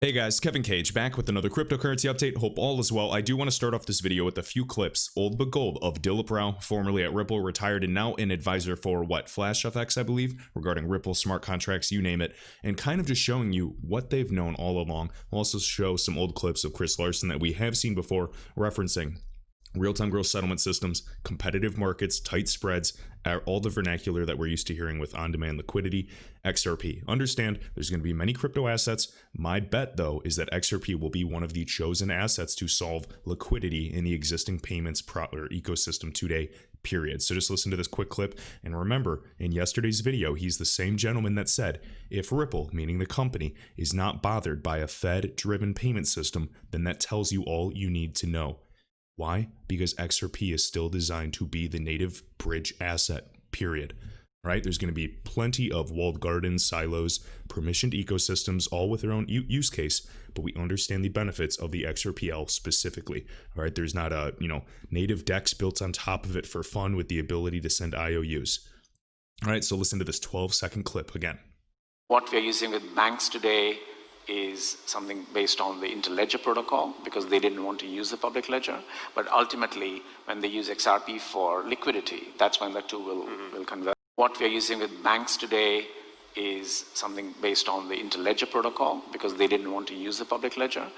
Hey guys, Kevin Cage back with another cryptocurrency update. Hope all is well. I do want to start off this video with a few clips, old but gold, of Dilip Rao, formerly at Ripple, retired and now an advisor for FlashFX, I believe, regarding Ripple, smart contracts, you name it, and kind of just showing you what they've known all along. I'll also show some old clips of Chris Larson that we have seen before, referencing real-time gross settlement systems, competitive markets, tight spreads, all the vernacular that we're used to hearing with on-demand liquidity, XRP. Understand there's going to be many crypto assets. My bet, though, is that XRP will be one of the chosen assets to solve liquidity in the existing payments ecosystem today, period. So just listen to this quick clip. And remember, in yesterday's video, he's the same gentleman that said, if Ripple, meaning the company, is not bothered by a Fed-driven payment system, then that tells you all you need to know. Why? Because XRP is still designed to be the native bridge asset, period. Right? There's going to be plenty of walled gardens, silos, permissioned ecosystems, all with their own use case, but we understand the benefits of the XRPL specifically. All right? There's not a, native DEX built on top of it for fun with the ability to send IOUs. All right, so listen to this 12-second clip again. What we're using with banks today is something based on the interledger protocol because they didn't want to use the public ledger. But ultimately, when they use XRP for liquidity, that's when the two will converge. What we're using with banks today is something based on the interledger protocol because they didn't want to use the public ledger.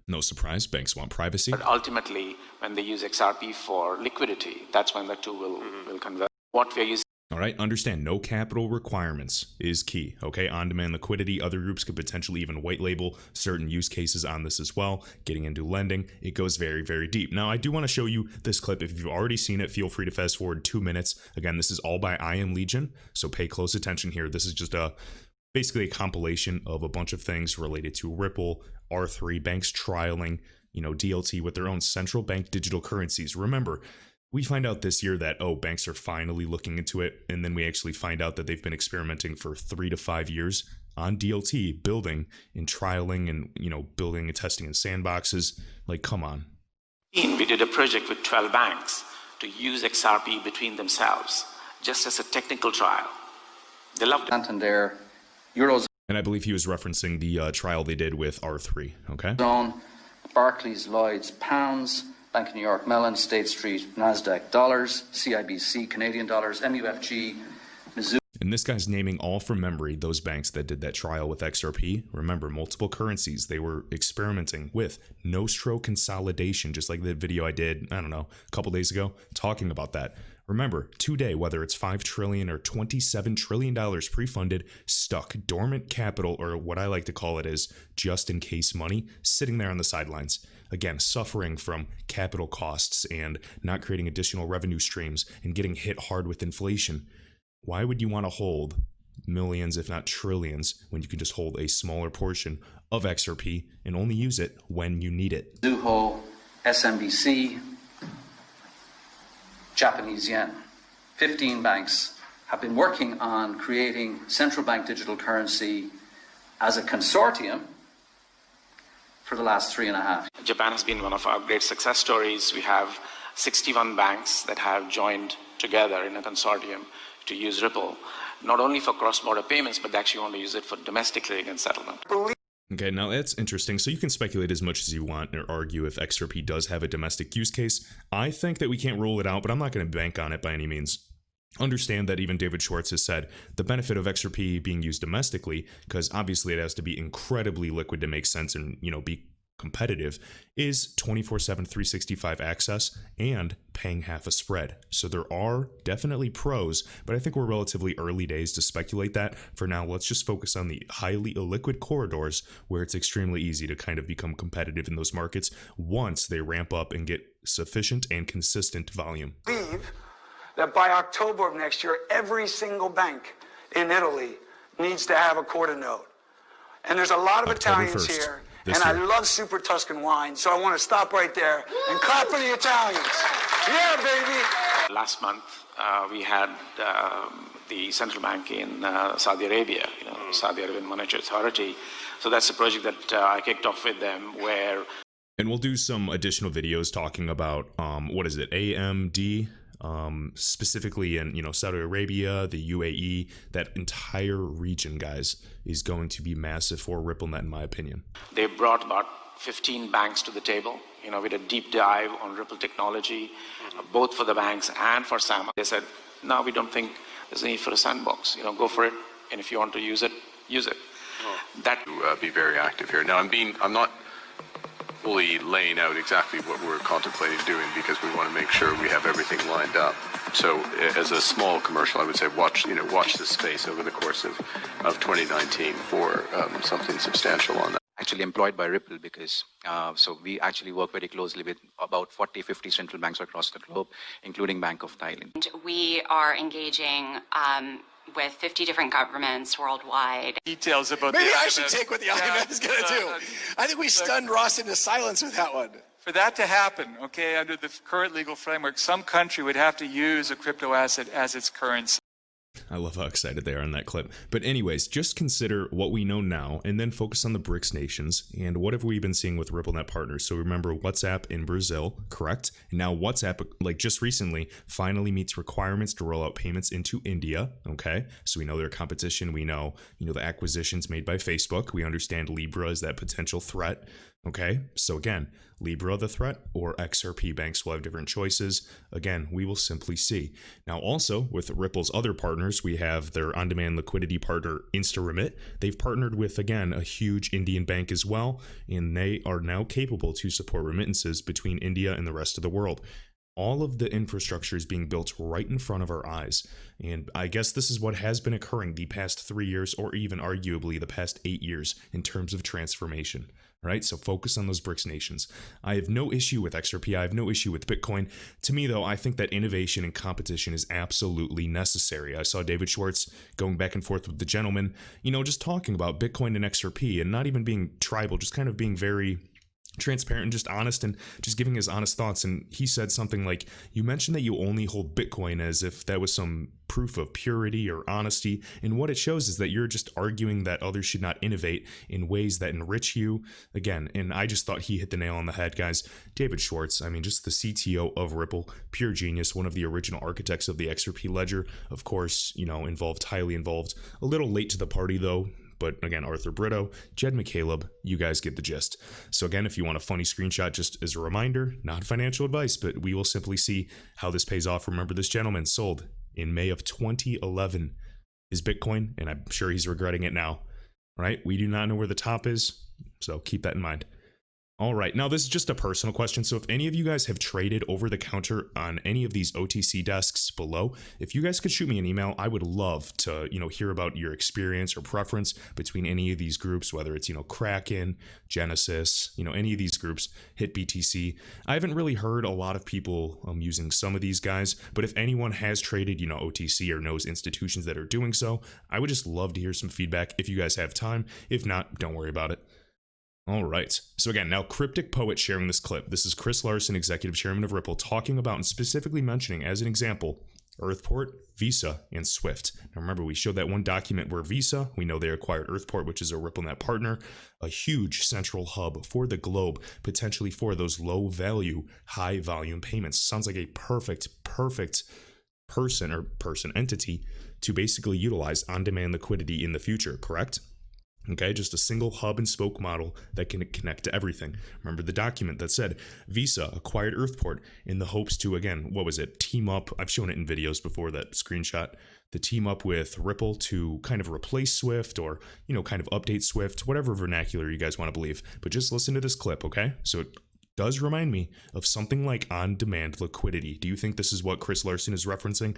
No surprise, banks want privacy. But ultimately, when they use XRP for liquidity, that's when the two will converge. What we're using. All right, understand no capital requirements is key, okay? On-demand liquidity, other groups could potentially even white label certain use cases on this as well. Getting into lending, it goes very, very deep. Now, I do want to show you this clip. If you've already seen it, feel free to fast forward 2 minutes. Again, this is all by I Am Legion, so pay close attention here. This is just basically a compilation of a bunch of things related to Ripple, R3, banks trialing, DLT with their own central bank digital currencies. Remember, we find out this year that, banks are finally looking into it, and then we actually find out that they've been experimenting for 3 to 5 years on DLT, building and trialing and, building and testing in sandboxes. Like, come on. We did a project with 12 banks to use XRP between themselves, just as a technical trial. They loved it. Santander, Eurozone. And I believe he was referencing the trial they did with R3, okay? Barclays, Lloyds, pounds. Bank of New York, Mellon, State Street, NASDAQ, dollars, CIBC, Canadian dollars, MUFG, Mizzou. And this guy's naming all from memory those banks that did that trial with XRP. Remember, multiple currencies they were experimenting with. Nostro consolidation, just like the video I did, a couple days ago, talking about that. Remember, today, whether it's $5 trillion or $27 trillion pre-funded, stuck, dormant capital, or what I like to call it is just-in-case money, sitting there on the sidelines. Again, suffering from capital costs and not creating additional revenue streams and getting hit hard with inflation. Why would you want to hold millions, if not trillions, when you can just hold a smaller portion of XRP and only use it when you need it? Mizuho, SMBC, Japanese yen. 15 banks have been working on creating central bank digital currency as a consortium for the last 3.5 years. Japan has been one of our great success stories. We have 61 banks that have joined together in a consortium to use Ripple, not only for cross-border payments, but they actually want to use it for domestic clearing and settlement. Okay, now that's interesting. So you can speculate as much as you want or argue if XRP does have a domestic use case. I think that we can't rule it out, but I'm not going to bank on it by any means. Understand that even David Schwartz has said the benefit of XRP being used domestically, because obviously it has to be incredibly liquid to make sense and, be competitive, is 24/7, 365 access and paying half a spread. So there are definitely pros, but I think we're relatively early days to speculate that. For now, let's just focus on the highly illiquid corridors where it's extremely easy to kind of become competitive in those markets once they ramp up and get sufficient and consistent volume. That by October of next year, every single bank in Italy needs to have a quarter note. And there's a lot of Italians here, and I love Super Tuscan wine, so I want to stop right there and clap for the Italians. Yeah, baby! Last month, we had the central bank in Saudi Arabia, Saudi Arabian Monetary Authority. So that's a project that I kicked off with them where... And we'll do some additional videos talking about, AMD, specifically in, Saudi Arabia, the UAE. That entire region, guys, is going to be massive for RippleNet, in my opinion. They brought about 15 banks to the table. We did a deep dive on Ripple technology, both for the banks and for SAMA. They said, no, we don't think there's a need for a sandbox. Go for it, and if you want to use it, use it. That be very active here. Now, I'm not fully laying out exactly what we're contemplating doing because we want to make sure we have everything lined up. So, as a small commercial, I would say watch this space over the course of 2019 for something substantial on that. Actually employed by Ripple because so we actually work very closely with about 40-50 central banks across the globe, including Bank of Thailand. We are engaging with 50 different governments worldwide. Details about maybe I should take what the IMF is going to do. I think we stunned Ross into silence with that one. For that to happen, okay, under the current legal framework, some country would have to use a crypto asset as its currency. I love how excited they are on that clip. But anyways, just consider what we know now and then focus on the BRICS nations and what have we been seeing with RippleNet partners. So remember WhatsApp in Brazil, correct? And now WhatsApp, like just recently, finally meets requirements to roll out payments into India, okay? So we know their competition. We know, the acquisitions made by Facebook. We understand Libra is that potential threat. Okay, so again, Libra the threat or XRP banks will have different choices. Again, we will simply see. Now also with Ripple's other partners, we have their on-demand liquidity partner InstaRemit. They've partnered with, again, a huge Indian bank as well, and they are now capable to support remittances between India and the rest of the world. All of the infrastructure is being built right in front of our eyes. And I guess this is what has been occurring the past 3 years, or even arguably the past 8 years in terms of transformation. Right? So focus on those BRICS nations. I have no issue with XRP. I have no issue with Bitcoin. To me, though, I think that innovation and competition is absolutely necessary. I saw David Schwartz going back and forth with the gentleman, just talking about Bitcoin and XRP and not even being tribal, just kind of being very transparent and just honest and just giving his honest thoughts. And he said something like, you mentioned that you only hold Bitcoin as if that was some proof of purity or honesty. And what it shows is that you're just arguing that others should not innovate in ways that enrich you. Again, and I just thought he hit the nail on the head, guys. David Schwartz, just the CTO of Ripple, pure genius, one of the original architects of the XRP ledger. Of course, highly involved. A little late to the party, though. But again, Arthur Brito, Jed McCaleb, you guys get the gist. So again, if you want a funny screenshot, just as a reminder, not financial advice, but we will simply see how this pays off. Remember, this gentleman sold in May of 2011 his Bitcoin, and I'm sure he's regretting it now, right? We do not know where the top is, so keep that in mind. All right, now this is just a personal question. So if any of you guys have traded over the counter on any of these OTC desks below, if you guys could shoot me an email, I would love to, hear about your experience or preference between any of these groups, whether it's, Kraken, Genesis, any of these groups, Hit BTC. I haven't really heard a lot of people using some of these guys, but if anyone has traded, OTC or knows institutions that are doing so, I would just love to hear some feedback if you guys have time. If not, don't worry about it. All right. So again, now Cryptic Poet sharing this clip. This is Chris Larson, executive chairman of Ripple, talking about and specifically mentioning as an example, Earthport, Visa, and Swift. Now remember, we showed that one document where Visa, we know they acquired Earthport, which is a RippleNet partner, a huge central hub for the globe, potentially for those low value, high volume payments. Sounds like a perfect entity to basically utilize on-demand liquidity in the future, correct? Okay, just a single hub and spoke model that can connect to everything. Remember the document that said Visa acquired Earthport in the hopes to, again, team up. I've shown it in videos before, that screenshot. The team up with Ripple to kind of replace Swift or, kind of update Swift, whatever vernacular you guys want to believe. But just listen to this clip, okay? So it does remind me of something like on-demand liquidity. Do you think this is what Chris Larson is referencing?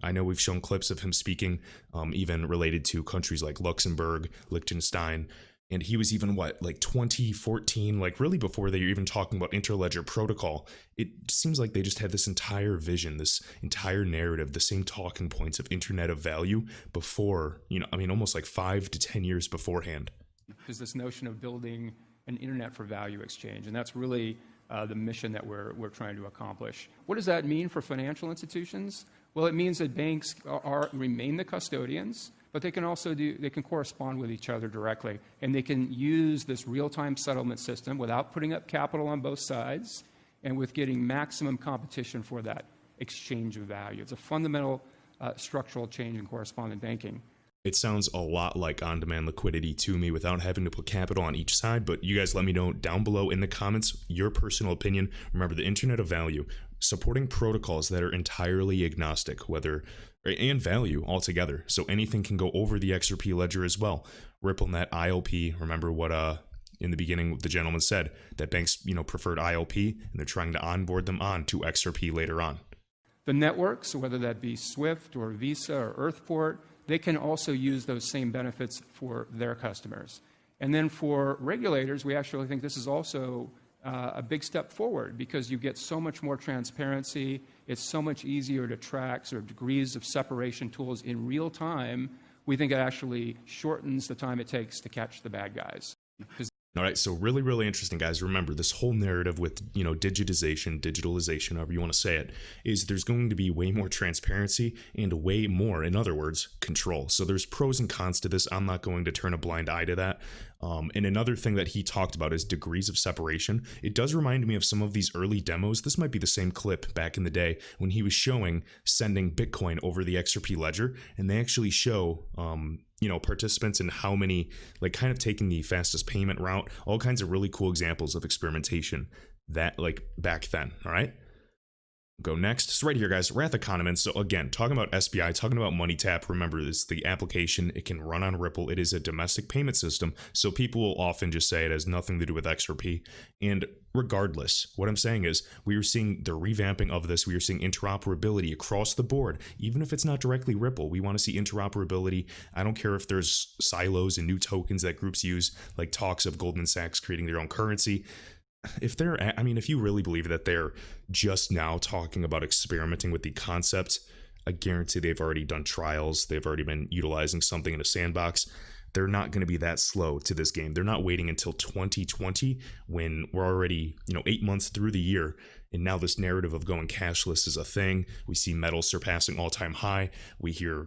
I know we've shown clips of him speaking, even related to countries like Luxembourg, Liechtenstein, and he was even 2014, really before they were even talking about interledger protocol. It seems like they just had this entire vision, this entire narrative, the same talking points of Internet of Value before, almost like 5 to 10 years beforehand. There's this notion of building an internet for value exchange, and that's really the mission that we're trying to accomplish. What does that mean for financial institutions? Well, it means that banks remain the custodians, but they can also correspond with each other directly, and they can use this real-time settlement system without putting up capital on both sides, and with getting maximum competition for that. exchange of value. It's a fundamental structural change in correspondent banking. It sounds a lot like on-demand liquidity to me without having to put capital on each side, but you guys let me know down below in the comments your personal opinion. Remember, the Internet of Value, supporting protocols that are entirely agnostic, and value altogether. So anything can go over the XRP ledger as well. RippleNet, ILP, remember what in the beginning the gentleman said, that banks preferred ILP, and they're trying to onboard them on to XRP later on. The networks, whether that be SWIFT or Visa or Earthport, they can also use those same benefits for their customers. And then for regulators, we actually think this is also a big step forward because you get so much more transparency. It's so much easier to track sort of degrees of separation tools in real time. We think it actually shortens the time it takes to catch the bad guys. All right, so really, really interesting, guys. Remember, this whole narrative with, digitalization, however you want to say it, is there's going to be way more transparency and way more, in other words, control. So there's pros and cons to this. I'm not going to turn a blind eye to that. And another thing that he talked about is degrees of separation. It does remind me of some of these early demos. This might be the same clip back in the day when he was showing sending Bitcoin over the XRP ledger, and they actually show participants and how many, kind of taking the fastest payment route, all kinds of really cool examples of experimentation that back then. All right. Go next. So right here, guys, Roth Economist. So again, talking about SBI, talking about MoneyTap. Remember, this the application. It can run on Ripple. It is a domestic payment system. So people will often just say it has nothing to do with XRP. And regardless, what I'm saying is we are seeing the revamping of this. We are seeing interoperability across the board. Even if it's not directly Ripple, we want to see interoperability. I don't care if there's silos and new tokens that groups use, like talks of Goldman Sachs creating their own currency. If you really believe that they're just now talking about experimenting with the concept, I guarantee they've already done trials. They've already been utilizing something in a sandbox. They're not going to be that slow to this game. They're not waiting until 2020 when we're already, 8 months through the year. And now this narrative of going cashless is a thing. We see metals surpassing all-time high. We hear,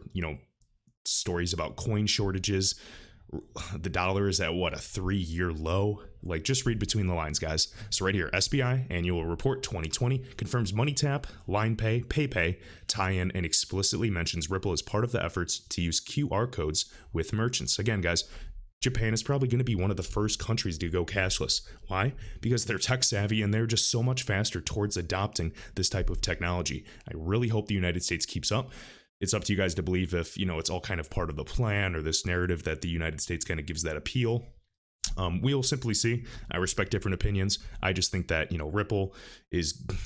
stories about coin shortages. The dollar is at a 3-year low. Just read between the lines, guys. So right here, SBI Annual Report 2020 confirms MoneyTap, LinePay, PayPay tie-in and explicitly mentions Ripple as part of the efforts to use QR codes with merchants. Again, guys, Japan is probably going to be one of the first countries to go cashless. Why? Because they're tech savvy and they're just so much faster towards adopting this type of technology. I really hope the United States keeps up. It's up to you guys to believe if, it's all kind of part of the plan or this narrative that the United States kind of gives that appeal. We'll simply see. I respect different opinions. I just think that, Ripple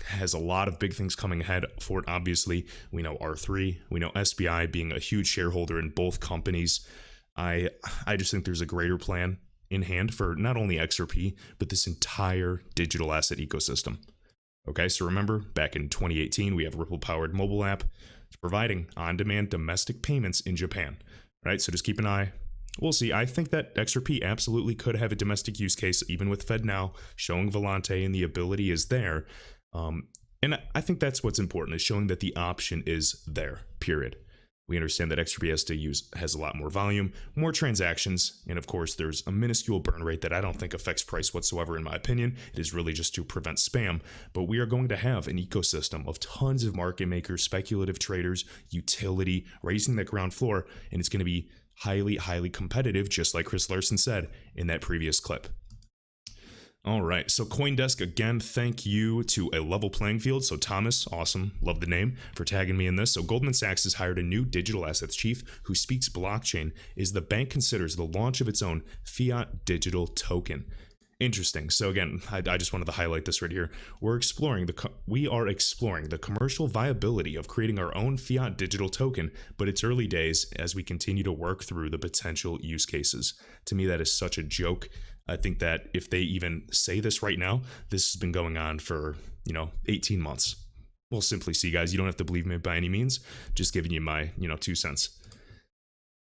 has a lot of big things coming ahead for it. Obviously, we know R3, we know SBI being a huge shareholder in both companies. I just think there's a greater plan in hand for not only XRP, but this entire digital asset ecosystem. Okay, so remember, back in 2018, we have Ripple-powered mobile app providing on-demand domestic payments in Japan, right? So just keep an eye. We'll see. I think that XRP absolutely could have a domestic use case, even with FedNow showing Volante and the ability is there. And I think that's what's important, is showing that the option is there, period. We understand that XRP has a lot more volume, more transactions, and of course there's a minuscule burn rate that I don't think affects price whatsoever in my opinion. It is really just to prevent spam, but we are going to have an ecosystem of tons of market makers, speculative traders, utility, raising the ground floor, and it's going to be highly, highly competitive, just like Chris Larson said in that previous clip. All right, so CoinDesk, again, thank you to A Level Playing Field. So Thomas, awesome, love the name, for tagging me in this. So Goldman Sachs has hired a new digital assets chief who speaks blockchain as the bank considers the launch of its own fiat digital token. Interesting. So again, I just wanted to highlight this right here. We are exploring the commercial viability of creating our own fiat digital token, but it's early days as we continue to work through the potential use cases. To me, that is such a joke. I think that if they even say this right now, this has been going on for, 18 months. We'll simply see, guys. You don't have to believe me by any means. Just giving you my, 2 cents.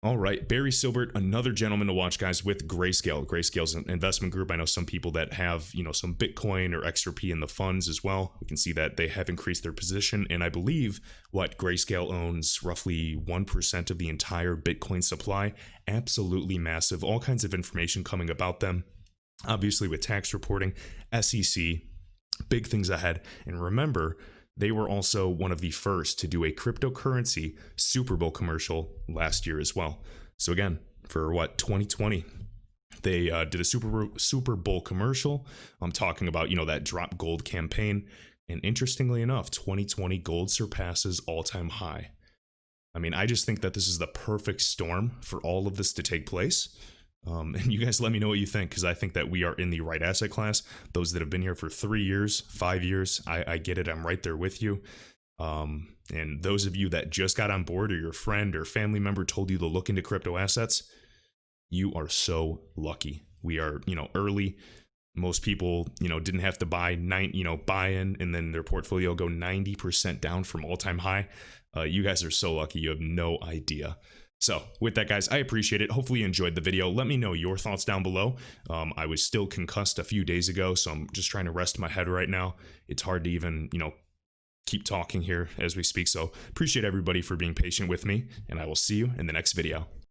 All right, Barry Silbert, another gentleman to watch, guys, with Grayscale. Grayscale's an investment group. I know some people that have, some Bitcoin or XRP in the funds as well. We can see that they have increased their position. And I believe Grayscale owns roughly 1% of the entire Bitcoin supply. Absolutely massive. All kinds of information coming about them. Obviously, with tax reporting, SEC, big things ahead. And remember, They were also one of the first to do a cryptocurrency Super Bowl commercial last year as well. So again, for 2020, they did a Super Bowl commercial. I'm talking about, that drop gold campaign. And interestingly enough, 2020 gold surpasses all-time high. I mean, I just think that this is the perfect storm for all of this to take place. And you guys let me know what you think, because I think that we are in the right asset class. Those that have been here for 3 years, 5 years, I get it. I'm right there with you. And those of you that just got on board, or your friend or family member told you to look into crypto assets, you are so lucky. We are, early. Most people, didn't have to buy in and then their portfolio go 90% down from all-time high. You guys are so lucky. You have no idea. So with that, guys, I appreciate it. Hopefully you enjoyed the video. Let me know your thoughts down below. I was still concussed a few days ago, so I'm just trying to rest my head right now. It's hard to even, keep talking here as we speak. So appreciate everybody for being patient with me, and I will see you in the next video.